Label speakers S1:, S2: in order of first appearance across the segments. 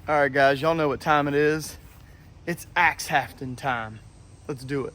S1: All right, guys, y'all know what time it is. It's axe hafting time. Let's do it.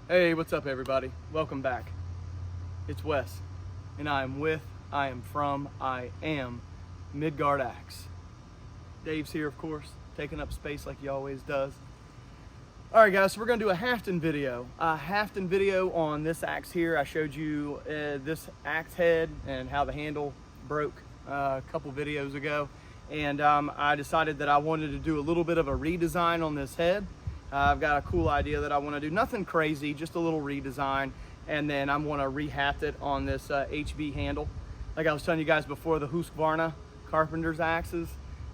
S1: Hey, what's up everybody? Welcome back. It's Wes, and I am Midgard Axe. Dave's here, of course, taking up space like he always does. All right, guys, so we're gonna do a hafting video. A hafting video on this axe here. I showed you this axe head and how the handle broke a couple videos ago. And I decided that I wanted to do a little bit of a redesign on this head. I've got a cool idea that I want to do, nothing crazy, just a little redesign, and then I'm going to rehaft it on this HB handle. Like I was telling you guys before, the Husqvarna carpenter's axes,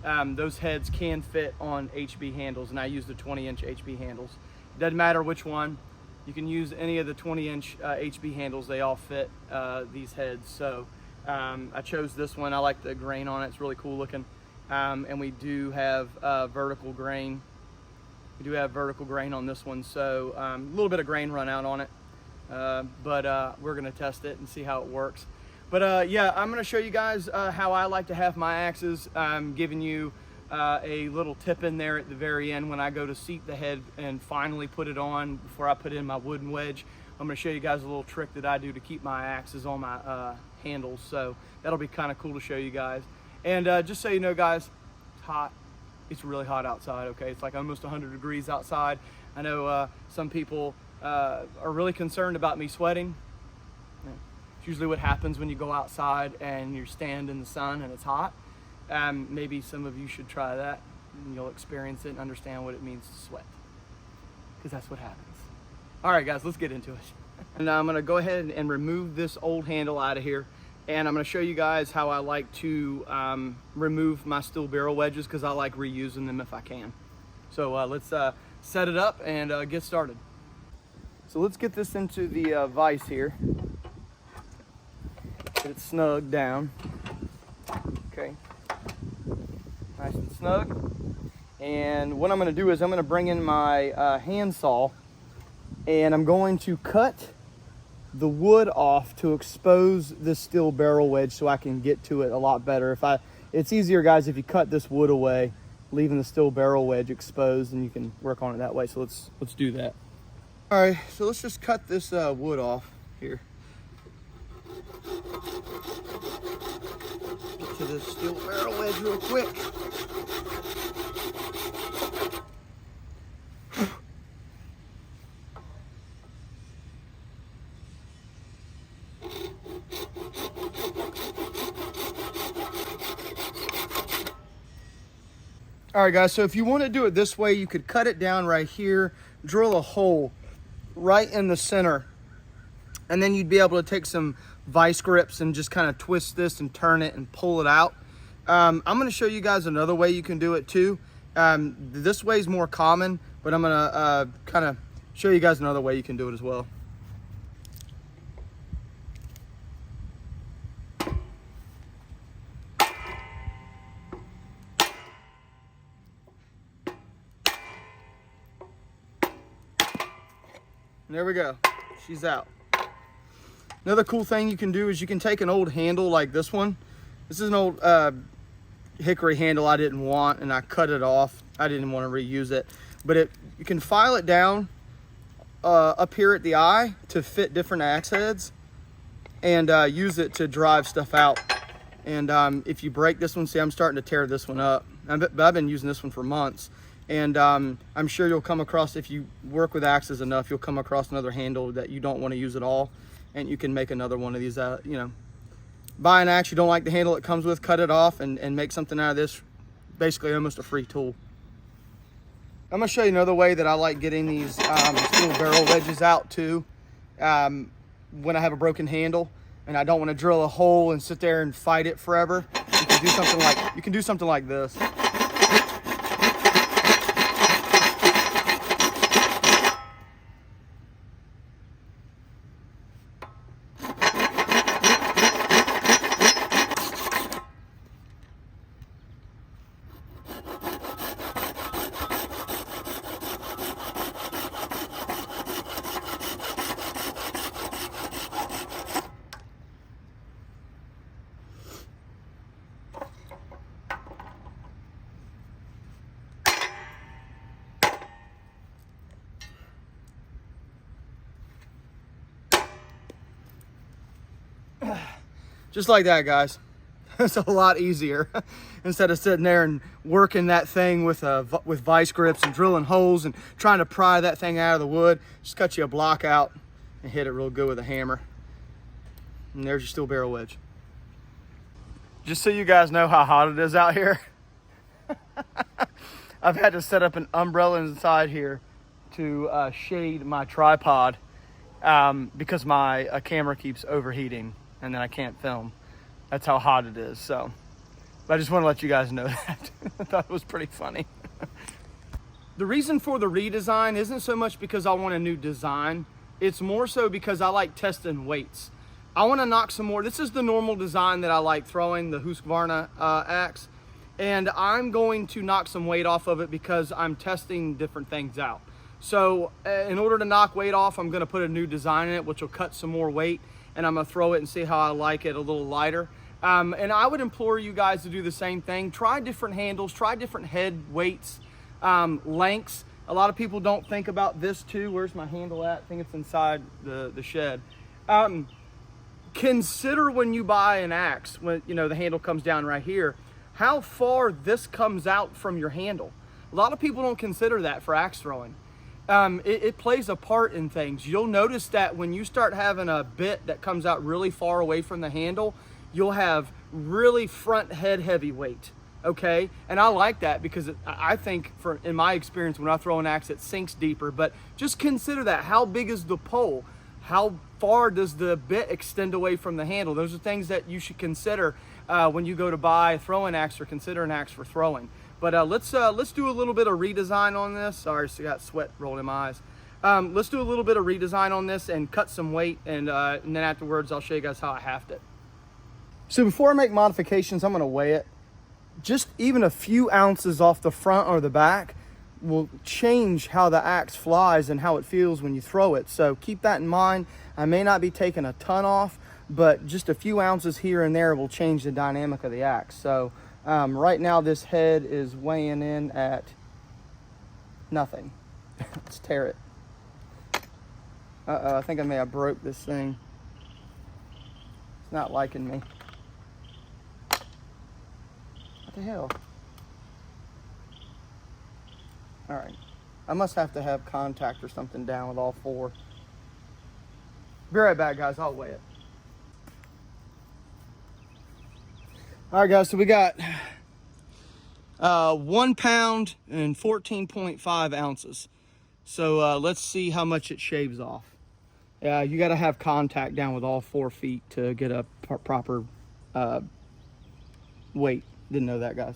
S1: those heads can fit on HB handles, and I use the 20-inch HB handles. It doesn't matter which one, you can use any of the 20-inch HB handles, they all fit these heads. So I chose this one. I like the grain on it, it's really cool looking, and we do have vertical grain. We do have vertical grain on this one, so a little bit of grain run out on it, but we're gonna test it and see how it works. But yeah, I'm gonna show you guys how I like to have my axes. I'm giving you a little tip in there at the very end when I go to seat the head and finally put it on before I put in my wooden wedge. I'm gonna show you guys a little trick that I do to keep my axes on my handles, so that'll be kind of cool to show you guys. And just so you know, guys, it's hot. It's really hot outside, okay? It's like almost 100 degrees outside. I know some people are really concerned about me sweating. It's usually what happens when you go outside and you stand in the sun and it's hot. Maybe some of you should try that and you'll experience it and understand what it means to sweat, because that's what happens. All right, guys, let's get into it. And I'm gonna go ahead and remove this old handle out of here. And I'm going to show you guys how I like to remove my steel barrel wedges, because I like reusing them if I can. So let's set it up and get started. So let's get this into the vise here. Get it snug down. Okay, nice and snug. And what I'm going to do is I'm going to bring in my hand saw, and I'm going to cut the wood off to expose this steel barrel wedge so I can get to it a lot better. It's easier, guys, if you cut this wood away, leaving the steel barrel wedge exposed, and you can work on it that way. So let's do that. All right, so let's just cut this wood off here. Get to the steel barrel wedge real quick. All right, guys, so if you want to do it this way, you could cut it down right here, drill a hole right in the center, and then you'd be able to take some vice grips and just kind of twist this and turn it and pull it out. I'm going to show you guys another way you can do it too. This way is more common, but I'm going to kind of show you guys another way you can do it as well. And there we go, she's out. Another cool thing you can do is you can take an old handle like this one. This is an old hickory handle I didn't want, and I cut it off. I didn't want to reuse it. But you can file it down up here at the eye to fit different axe heads, and use it to drive stuff out. And if you break this one, see, I'm starting to tear this one up. But I've been using this one for months. And I'm sure you'll come across, if you work with axes enough, you'll come across another handle that you don't want to use at all, and you can make another one of these out. You know, buy an axe, you don't like the handle it comes with, cut it off and make something out of this. Basically almost a free tool. I'm going to show you another way that I like getting these steel barrel wedges out too. When I have a broken handle and I don't want to drill a hole and sit there and fight it forever, you can do something like this. Just like that, guys. It's a lot easier instead of sitting there and working that thing with vice grips and drilling holes and trying to pry that thing out of the wood. Just cut you a block out and hit it real good with a hammer. And there's your steel barrel wedge. Just so you guys know how hot it is out here, I've had to set up an umbrella inside here to shade my tripod because my camera keeps overheating and then I can't film. That's how hot it is. So, but I just want to let you guys know that. I thought it was pretty funny. The reason for the redesign isn't so much because I want a new design. It's more so because I like testing weights. I want to knock some more. This is the normal design that I like throwing, the Husqvarna axe. And I'm going to knock some weight off of it because I'm testing different things out. So in order to knock weight off, I'm going to put a new design in it, which will cut some more weight. And I'm gonna throw it and see how I like it a little lighter. And I would implore you guys to do the same thing. Try different handles, try different head weights, lengths. A lot of people don't think about this too. Where's my handle at? I think it's inside the shed. Consider when you buy an axe, when you know the handle comes down right here, how far this comes out from your handle. A lot of people don't consider that for axe throwing. It plays a part in things. You'll notice that when you start having a bit that comes out really far away from the handle, you'll have really front head heavy weight, okay? And I like that because I think, in my experience, when I throw an axe, it sinks deeper. But just consider that. How big is the pole? How far does the bit extend away from the handle? Those are things that you should consider when you go to buy a throwing axe or consider an axe for throwing. But let's do a little bit of redesign on this. Sorry, I got sweat rolling in my eyes. Let's do a little bit of redesign on this and cut some weight, and then afterwards I'll show you guys how I haft it. So before I make modifications, I'm gonna weigh it. Just even a few ounces off the front or the back will change how the axe flies and how it feels when you throw it. So keep that in mind. I may not be taking a ton off, but just a few ounces here and there will change the dynamic of the axe. So right now this head is weighing in at nothing. Let's tear it. I think I may have broke this thing. It's not liking me. What the hell? All right, I must have to have contact or something down with all four. Be right back, guys, I'll weigh it. All right, guys, so we got 1 pound and 14.5 ounces. So let's see how much it shaves off. You got to have contact down with all 4 feet to get a proper weight. Didn't know that, guys.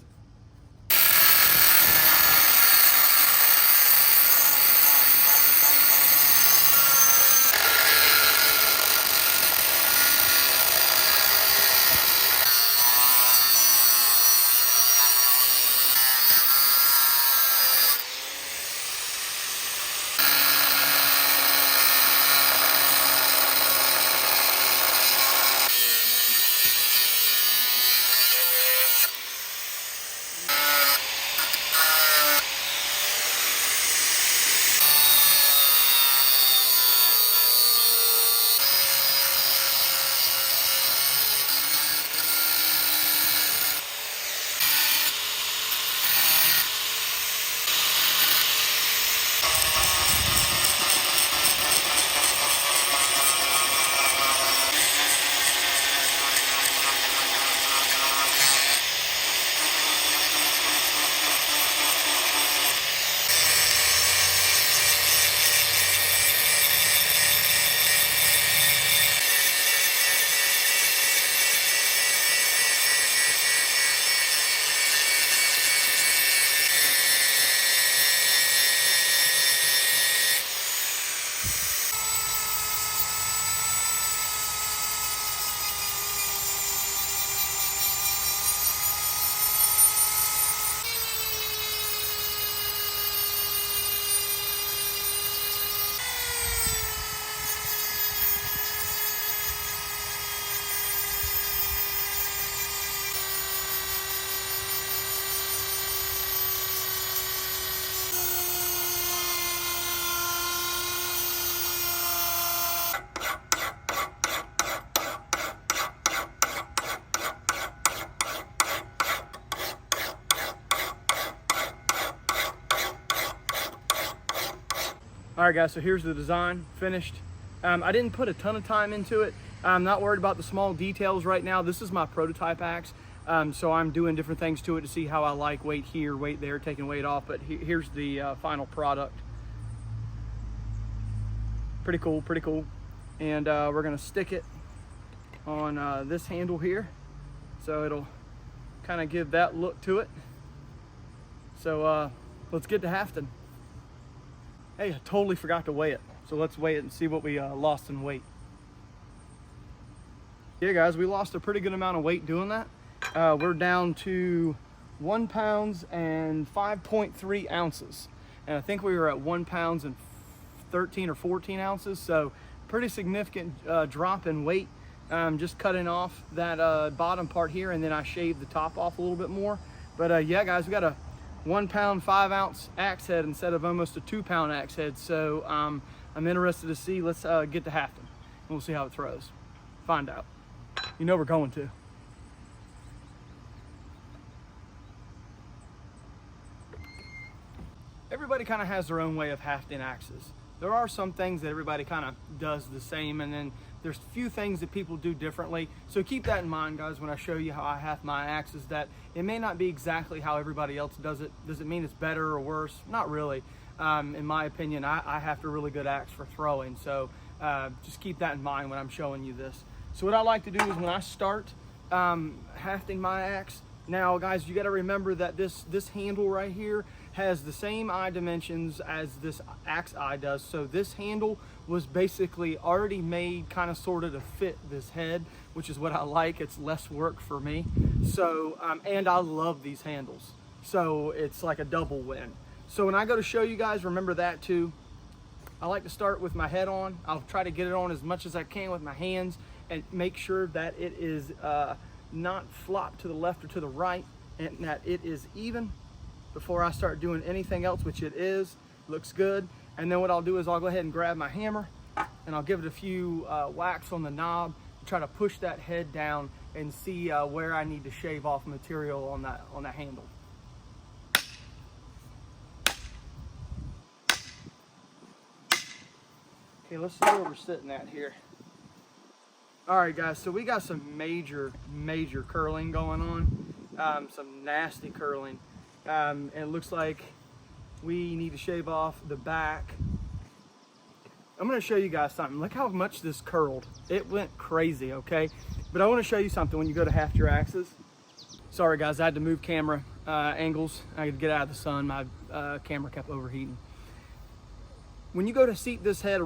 S1: All right guys, so here's the design finished. I didn't put a ton of time into it. I'm not worried about the small details right now. This is my prototype axe. So I'm doing different things to it to see how I like weight here, weight there, taking weight off, but here's the final product. Pretty cool, pretty cool. And we're gonna stick it on this handle here. So it'll kind of give that look to it. So let's get to hafting. Hey, I totally forgot to weigh it. So let's weigh it and see what we lost in weight. Yeah guys, we lost a pretty good amount of weight doing that. We're down to 1 pound and 5.3 ounces. And I think we were at 1 pound and 13 or 14 ounces. So pretty significant drop in weight. Just cutting off that bottom part here, and then I shaved the top off a little bit more. But yeah guys, we got a 1 pound 5 ounce axe head instead of almost a 2 pound axe head. So I'm interested to see. Let's get to hafting and we'll see how it throws. Find out. You know we're going to. Everybody kind of has their own way of hafting axes. There are some things that everybody kind of does the same, and then there's a few things that people do differently. So keep that in mind, guys, when I show you how I haft my axes, that it may not be exactly how everybody else does it. Does it mean it's better or worse? Not really. In my opinion, I haft a really good axe for throwing. So just keep that in mind when I'm showing you this. So what I like to do is when I start hafting my axe, now guys, you got to remember that this handle right here has the same eye dimensions as this axe eye does. So this handle was basically already made kind of sort of to fit this head, which is what I like. It's less work for me. So and I love these handles, so it's like a double win. So when I go to show you guys, remember that too. I like to start with my head on. I'll try to get it on as much as I can with my hands and make sure that it is not flopped to the left or to the right, and that it is even before I start doing anything else, which it is. Looks good. And then what I'll do is I'll go ahead and grab my hammer and I'll give it a few whacks on the knob to try to push that head down and see where I need to shave off material on that handle. Okay, let's see where we're sitting at here. All right guys, so we got some major curling going on, some nasty curling. And it looks like we need to shave off the back. I'm going to show you guys something. Look how much this curled. It went crazy, okay? But I want to show you something when you go to haft your axes. Sorry guys, I had to move camera angles. I had to get out of the sun. My camera kept overheating. When you go to seat this head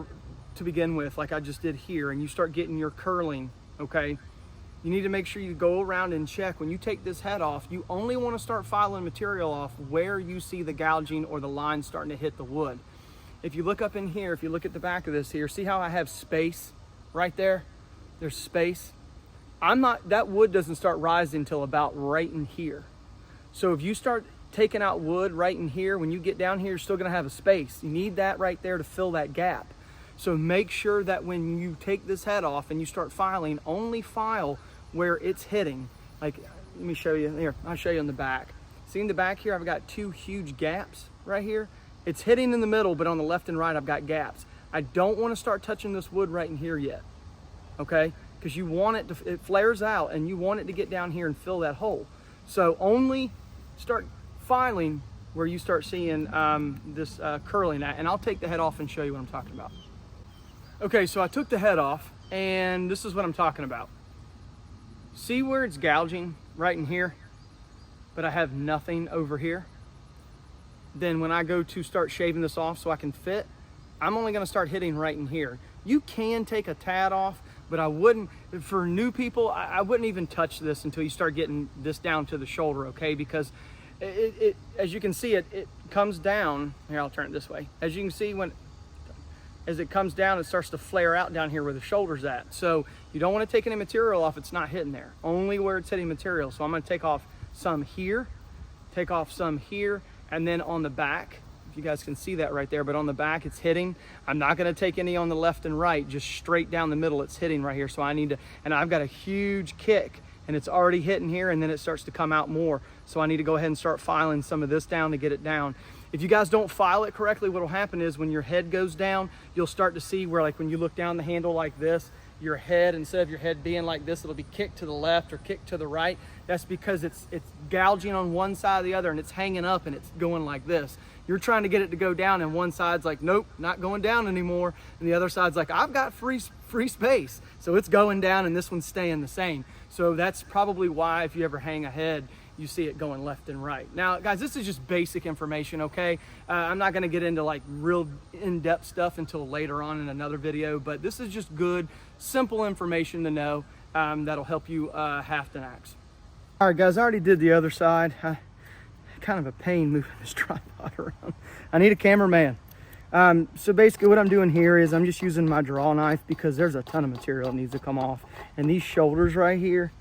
S1: to begin with, like I just did here, and you start getting your curling, okay? You need to make sure you go around and check. When you take this head off, you only want to start filing material off where you see the gouging or the line starting to hit the wood. If you look up in here, if you look at the back of this here, see how I have space right there? There's space. That wood doesn't start rising until about right in here. So if you start taking out wood right in here, when you get down here, you're still going to have a space. You need that right there to fill that gap. So make sure that when you take this head off and you start filing, only file where it's hitting. Like, let me show you here. I'll show you on the back. See in the back here, I've got two huge gaps right here. It's hitting in the middle, but on the left and right, I've got gaps. I don't want to start touching this wood right in here yet, okay? Because you want it to, it flares out and you want it to get down here and fill that hole. So only start filing where you start seeing this curling at, and I'll take the head off and show you what I'm talking about. Okay, so I took the head off, and this is what I'm talking about. See where it's gouging right in here, but I have nothing over here? Then when I go to start shaving this off so I can fit, I'm only gonna start hitting right in here. You can take a tad off, but I wouldn't, for new people, I wouldn't even touch this until you start getting this down to the shoulder, okay? Because it as you can see, it comes down. Here, I'll turn it this way. As you can see, as it comes down, it starts to flare out down here where the shoulder's at. So you don't want to take any material off. It's not hitting there, only where it's hitting material. So I'm going to take off some here, take off some here, and then on the back, if you guys can see that right there, but on the back it's hitting. I'm not going to take any on the left and right, just straight down the middle. It's hitting right here. So I need to, and I've got a huge kick and it's already hitting here, and then it starts to come out more. So I need to go ahead and start filing some of this down to get it down. If you guys don't file it correctly, what will happen is when your head goes down, you'll start to see where, like when you look down the handle like this, your head, instead of your head being like this, it'll be kicked to the left or kicked to the right. That's because it's gouging on one side or the other, and it's hanging up and it's going like this. You're trying to get it to go down, and one side's like, nope, not going down anymore. And the other side's like, I've got free space. So it's going down, and this one's staying the same. So that's probably why if you ever hang a head, you see it going left and right. Now, guys, this is just basic information, okay? I'm not gonna get into like real in-depth stuff until later on in another video, but this is just good, simple information to know that'll help you haft an axe. All right, guys, I already did the other side. Kind of a pain moving this tripod around. I need a cameraman. So basically what I'm doing here is I'm just using my draw knife because there's a ton of material that needs to come off. And these shoulders right here,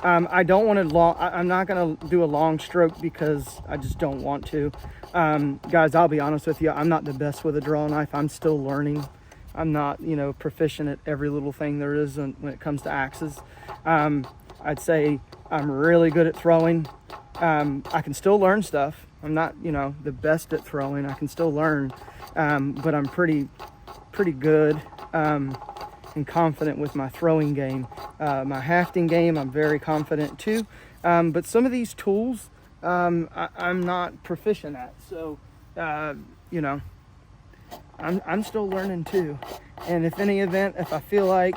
S1: I don't want to I'm not going to do a long stroke because I just don't want to. Guys, I'll be honest with you, I'm not the best with a draw knife. I'm still learning. I'm not, you know, proficient at every little thing there is when it comes to axes. I'd say I'm really good at throwing. I can still learn stuff. I'm not, you know, the best at throwing. I can still learn, but I'm pretty good and confident with my throwing game. My hafting game, I'm very confident too. But some of these tools, I'm not proficient at. So, you know, I'm still learning too. And if any event, if I feel like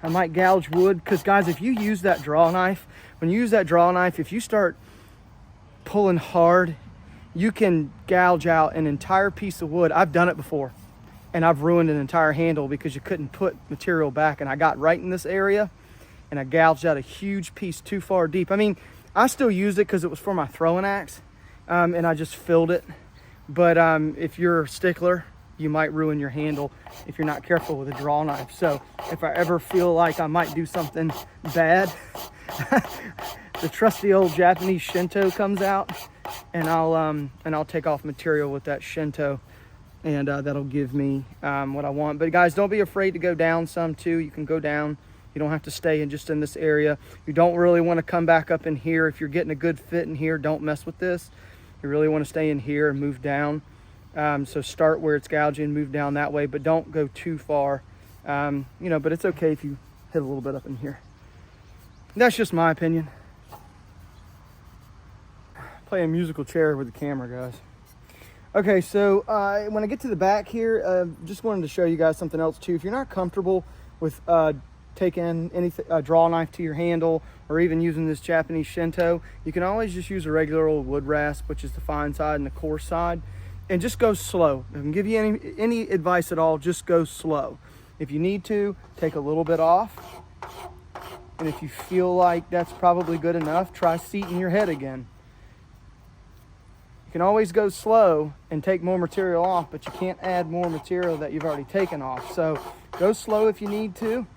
S1: I might gouge wood, because guys, if you use that draw knife, when you use that draw knife, if you start pulling hard, you can gouge out an entire piece of wood. I've done it before, and I've ruined an entire handle because you couldn't put material back, and I got right in this area and I gouged out a huge piece too far deep. I mean, I still used it because it was for my throwing axe, and I just filled it. But if you're a stickler, you might ruin your handle if you're not careful with a draw knife. So if I ever feel like I might do something bad, the trusty old Japanese Shinto comes out, and I'll take off material with that Shinto, and that'll give me what I want. But guys, don't be afraid to go down some too. You can go down. You don't have to stay in just in this area. You don't really want to come back up in here. If you're getting a good fit in here, don't mess with this. You really want to stay in here and move down. So start where it's gouging, move down that way, but don't go too far. You know, but it's okay if you hit a little bit up in here. That's just my opinion. Play a musical chair with the camera, guys. Okay, so when I get to the back here, just wanted to show you guys something else too. If you're not comfortable with taking anything, a draw knife to your handle, or even using this Japanese Shinto, you can always just use a regular old wood rasp, which is the fine side and the coarse side, and just go slow. If I can give you any advice at all, just go slow. If you need to, take a little bit off, and if you feel like that's probably good enough, try seating your head again. You can always go slow and take more material off, but you can't add more material that you've already taken off. So go slow if you need to.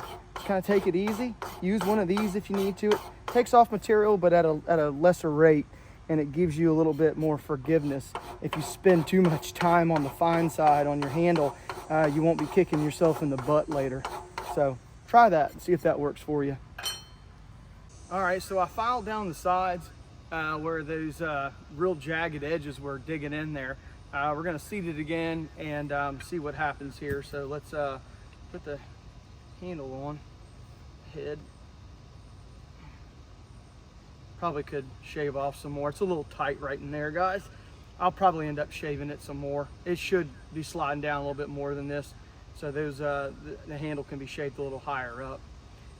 S1: Kind of take it easy. Use one of these if you need to. It takes off material, but at a lesser rate, and it gives you a little bit more forgiveness. If you spend too much time on the fine side on your handle, you won't be kicking yourself in the butt later. So try that and see if that works for you. All right, so I filed down the sides where those real jagged edges were digging in there. We're gonna seat it again and see what happens here. So let's put the handle on, head. Probably could shave off some more. It's a little tight right in there, guys. I'll probably end up shaving it some more. It should be sliding down a little bit more than this. So those the handle can be shaped a little higher up.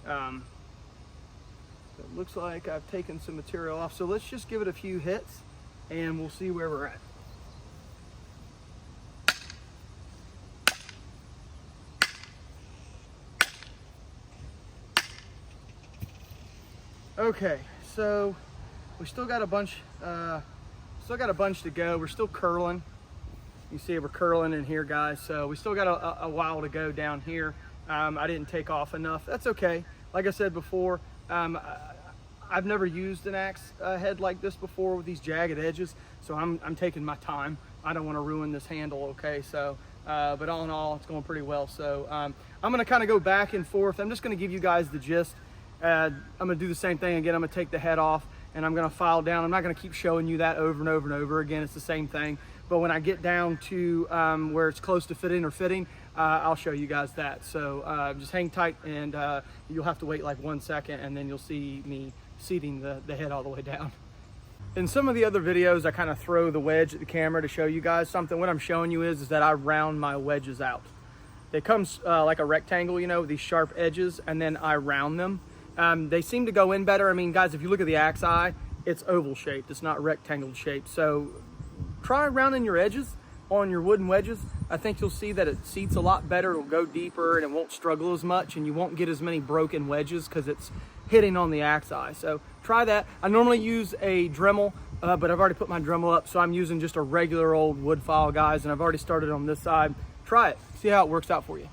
S1: So it looks like I've taken some material off. So let's just give it a few hits and we'll see where we're at. Okay, so we still got a bunch to go. We're still curling. You see we're curling in here, guys. So we still got a while to go down here. I didn't take off enough. That's okay. Like I said before, I've never used an axe head like this before with these jagged edges. So I'm taking my time. I don't want to ruin this handle, okay? So, but all in all, it's going pretty well. So I'm gonna kind of go back and forth. I'm just gonna give you guys the gist. I'm gonna do the same thing again. I'm gonna take the head off and I'm gonna file down. I'm not gonna keep showing you that over and over and over again. It's the same thing. But when I get down to where it's close to fitting, I'll show you guys that. So just hang tight, and you'll have to wait like 1 second, and then you'll see me seating the head all the way down. In some of the other videos, I kind of throw the wedge at the camera to show you guys something. What I'm showing you is that I round my wedges out. It comes like a rectangle, you know, with these sharp edges, and then I round them. They seem to go in better. I mean, guys, if you look at the axe eye, it's oval shaped. It's not rectangle shaped. So try rounding your edges on your wooden wedges. I think you'll see that it seats a lot better. It'll go deeper and it won't struggle as much, and you won't get as many broken wedges because it's hitting on the axe eye. So try that. I normally use a Dremel, but I've already put my Dremel up, so I'm using just a regular old wood file, guys, and I've already started on this side. Try it, see how it works out for you.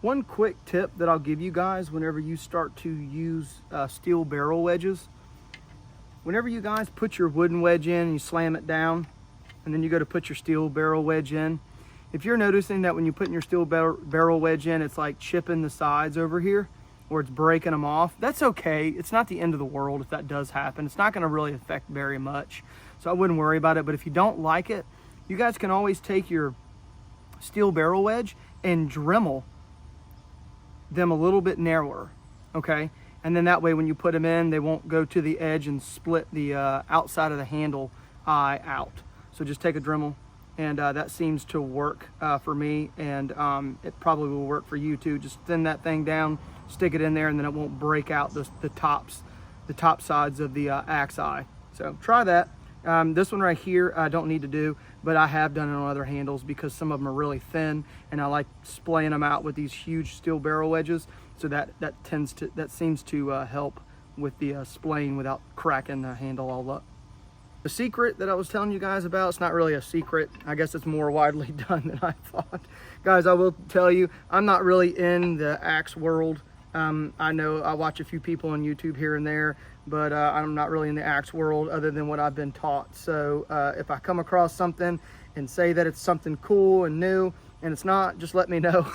S1: One quick tip that I'll give you guys whenever you start to use steel barrel wedges, whenever you guys put your wooden wedge in and you slam it down, and then you go to put your steel barrel wedge in, if you're noticing that when you put your steel barrel wedge in, it's like chipping the sides over here, or it's breaking them off, that's okay. It's not the end of the world if that does happen. It's not gonna really affect very much, so I wouldn't worry about it. But if you don't like it, you guys can always take your steel barrel wedge and Dremel them a little bit narrower, okay? And then that way when you put them in, they won't go to the edge and split the outside of the handle eye out. So just take a Dremel, and that seems to work for me, and it probably will work for you too. Just thin that thing down, stick it in there, and then it won't break out the top sides of the axe eye. So try that. This one right here I don't need to do, but I have done it on other handles because some of them are really thin, and I like splaying them out with these huge steel barrel wedges. So that seems to help with the splaying without cracking the handle all up. The secret that I was telling you guys about, it's not really a secret. I guess it's more widely done than I thought. Guys, I will tell you, I'm not really in the axe world. I know I watch a few people on YouTube here and there, but I'm not really in the axe world other than what I've been taught. So if I come across something and say that it's something cool and new, and it's not, just let me know.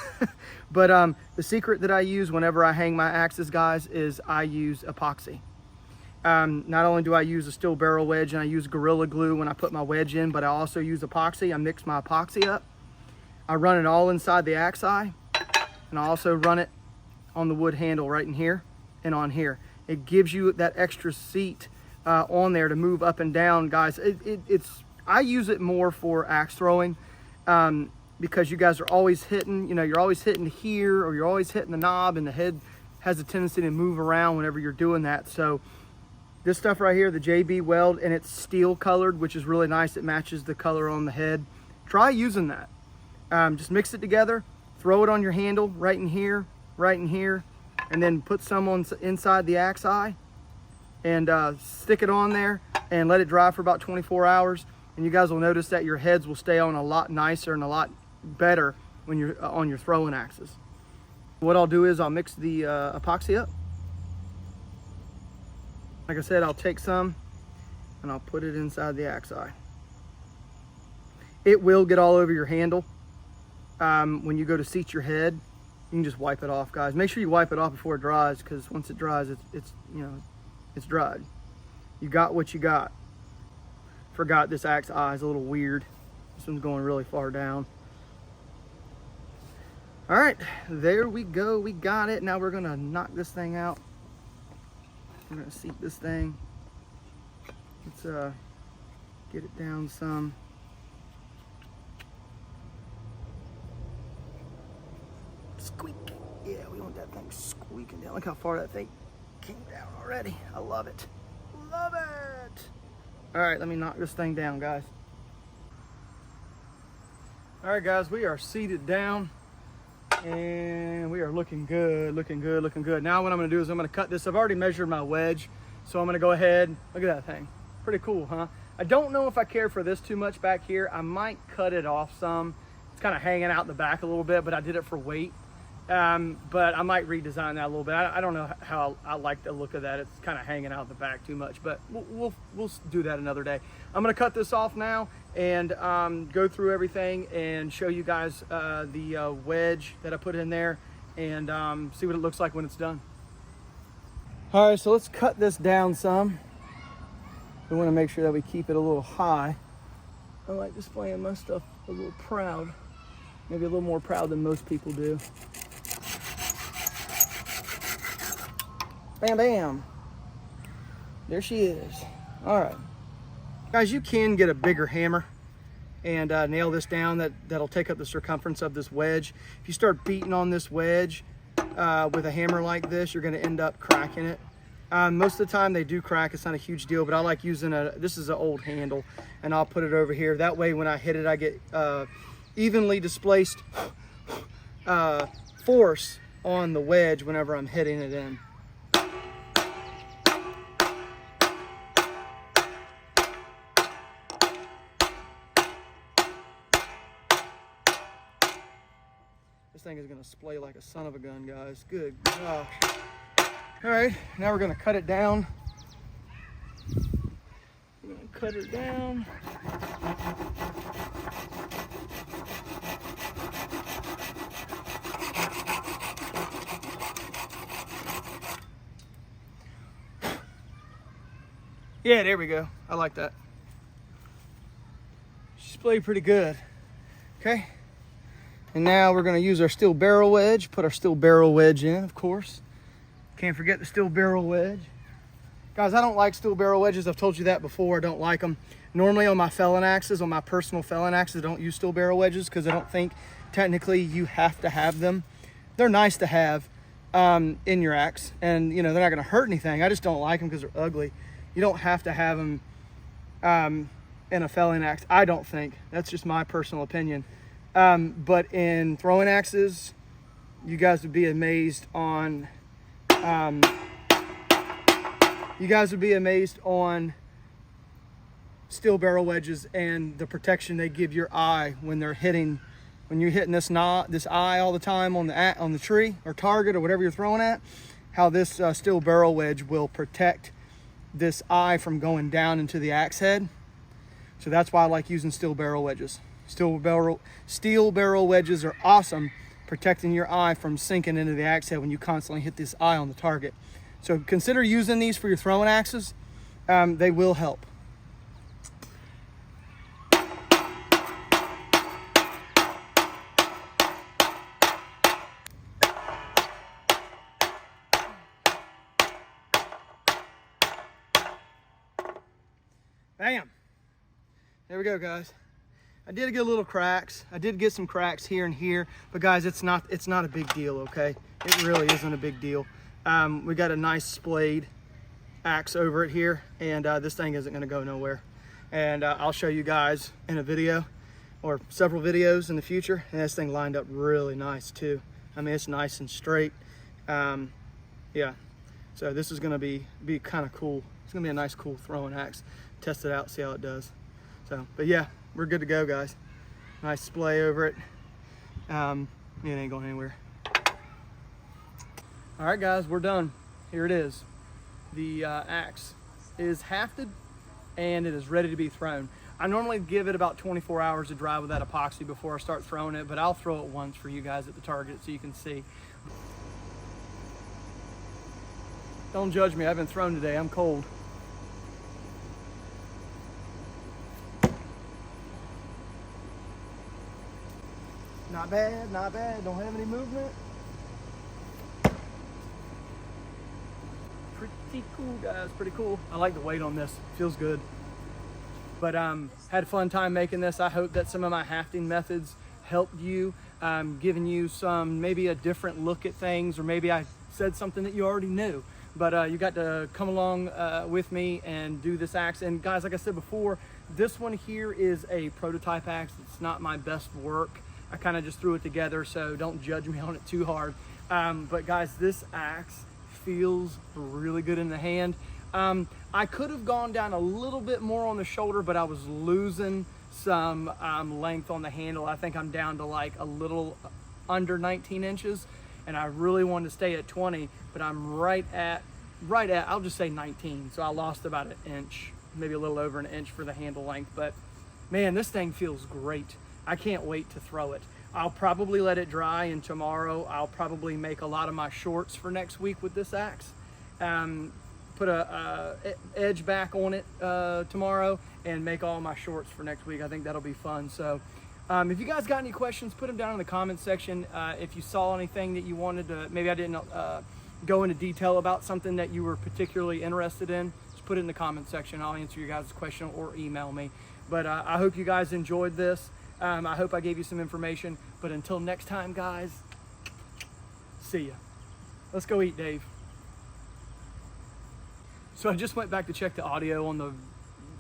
S1: But the secret that I use whenever I hang my axes, guys, is I use epoxy. Not only do I use a steel barrel wedge and I use Gorilla Glue when I put my wedge in, but I also use epoxy. I mix my epoxy up. I run it all inside the axe eye, and I also run it on the wood handle right in here and on here. It gives you that extra seat on there to move up and down, guys. I use it more for axe throwing because you guys are always hitting, you know, you're always hitting here, or you're always hitting the knob, and the head has a tendency to move around whenever you're doing that. So this stuff right here, the JB Weld, and it's steel colored, which is really nice. It matches the color on the head. Try using that. Just mix it together, throw it on your handle right in here, and then put some on inside the axe eye, and stick it on there and let it dry for about 24 hours. And you guys will notice that your heads will stay on a lot nicer and a lot better when you're on your throwing axes. What I'll do is I'll mix the epoxy up. Like I said, I'll take some and I'll put it inside the axe eye. It will get all over your handle. When you go to seat your head, you can just wipe it off, guys. Make sure you wipe it off before it dries, because once it dries, it's dried. You got what you got. Forgot this axe eye is a little weird. This one's going really far down. All right, there we go. We got it. Now we're gonna knock this thing out. We're gonna seat this thing. Let's get it down some. Squeak. Yeah, we want that thing squeaking down. Look how far that thing came down already. I love it. Love it. All right, let me knock this thing down, guys. All right, guys, we are seated down, and we are looking good, looking good, looking good. Now what I'm gonna do is I'm gonna cut this. I've already measured my wedge, so I'm gonna go ahead. Look at that thing. Pretty cool, huh? I don't know if I care for this too much back here. I might cut it off some. It's kind of hanging out the back a little bit, but I did it for weight. But I might redesign that a little bit. I don't know how I like the look of that. It's kind of hanging out the back too much, but we'll do that another day. I'm gonna cut this off now and go through everything and show you guys the wedge that I put in there, and see what it looks like when it's done. All right, so let's cut this down some. We want to make sure that we keep it a little high. I like displaying my stuff a little proud, maybe a little more proud than most people do. Bam, bam. There she is. All right. Guys, you can get a bigger hammer and nail this down. That'll take up the circumference of this wedge. If you start beating on this wedge with a hammer like this, you're gonna end up cracking it. Most of the time they do crack, it's not a huge deal, but I like using this is an old handle, and I'll put it over here. That way when I hit it, I get evenly displaced force on the wedge whenever I'm hitting it in. This thing is gonna splay like a son of a gun, guys. Good gosh. All right, now we're gonna cut it down. We're gonna cut it down. Yeah, there we go. I like that. She's played pretty good. Okay. And now we're gonna use our steel barrel wedge, put our steel barrel wedge in, of course. Can't forget the steel barrel wedge. Guys, I don't like steel barrel wedges. I've told you that before. I don't like them. Normally on my felon axes, on my personal felon axes, I don't use steel barrel wedges because I don't think technically you have to have them. They're nice to have in your axe, and you know, they're not gonna hurt anything. I just don't like them because they're ugly. You don't have to have them in a felon axe, I don't think. That's just my personal opinion. But in throwing axes, you guys would be amazed on steel barrel wedges and the protection they give your eye when you're hitting this eye all the time on the tree or target or whatever you're throwing at. How this steel barrel wedge will protect this eye from going down into the axe head. So that's why I like using steel barrel wedges. Steel barrel wedges are awesome, protecting your eye from sinking into the axe head when you constantly hit this eye on the target. So consider using these for your throwing axes. They will help. Bam. There we go, guys. I did get little cracks. I did get some cracks here and here, but guys, it's not a big deal, okay? It really isn't a big deal. We got a nice splayed axe over it here, and this thing isn't gonna go nowhere. And I'll show you guys in a video or several videos in the future, and this thing lined up really nice too. I mean, it's nice and straight. Yeah, so this is gonna be kind of cool. It's gonna be a nice, cool throwing axe. Test it out, see how it does. So, but yeah, we're good to go, guys. Nice splay over it. It ain't going anywhere. All right, guys, we're done. Here it is. The axe is hafted and it is ready to be thrown. I normally give it about 24 hours to dry with that epoxy before I start throwing it, but I'll throw it once for you guys at the target so you can see. Don't judge me, I haven't thrown today, I'm cold. Not bad, not bad. Don't have any movement. Pretty cool, guys, pretty cool. I like the weight on this, feels good. But had a fun time making this. I hope that some of my hafting methods helped you, giving you some, maybe a different look at things, or maybe I said something that you already knew. But you got to come along with me and do this axe. And guys, like I said before, this one here is a prototype axe. It's not my best work. I kind of just threw it together, so don't judge me on it too hard. But guys, this axe feels really good in the hand. I could have gone down a little bit more on the shoulder, but I was losing some length on the handle. I think I'm down to like a little under 19 inches, and I really wanted to stay at 20, but I'm right at, I'll just say 19. So I lost about an inch, maybe a little over an inch for the handle length. But man, this thing feels great. I can't wait to throw it. I'll probably let it dry, and tomorrow I'll probably make a lot of my shorts for next week with this axe. put a edge back on it tomorrow and make all my shorts for next week. I think that'll be fun. So if you guys got any questions, put them down in the comment section. If you saw anything that you wanted to, maybe I didn't go into detail about something that you were particularly interested in, just put it in the comment section. I'll answer your guys' question or email me. But I hope you guys enjoyed this. I hope I gave you some information. But until next time, guys, see ya. Let's go eat, Dave. So I just went back to check the audio on the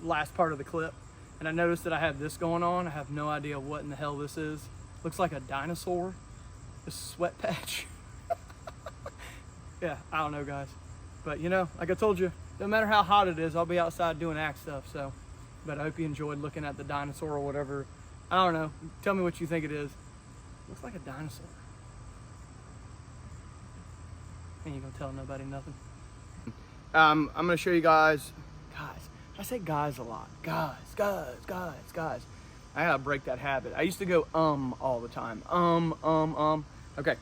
S1: last part of the clip, and I noticed that I have this going on. I have no idea what in the hell this is. Looks like a dinosaur. A sweat patch. Yeah, I don't know, guys. But you know, like I told you, no matter how hot it is, I'll be outside doing axe stuff. So, but I hope you enjoyed looking at the dinosaur or whatever. I don't know. Tell me what you think it is. Looks like a dinosaur. Ain't you gonna tell nobody nothing. I'm gonna show you guys. I say guys a lot. Guys. I gotta break that habit. I used to go all the time. Okay.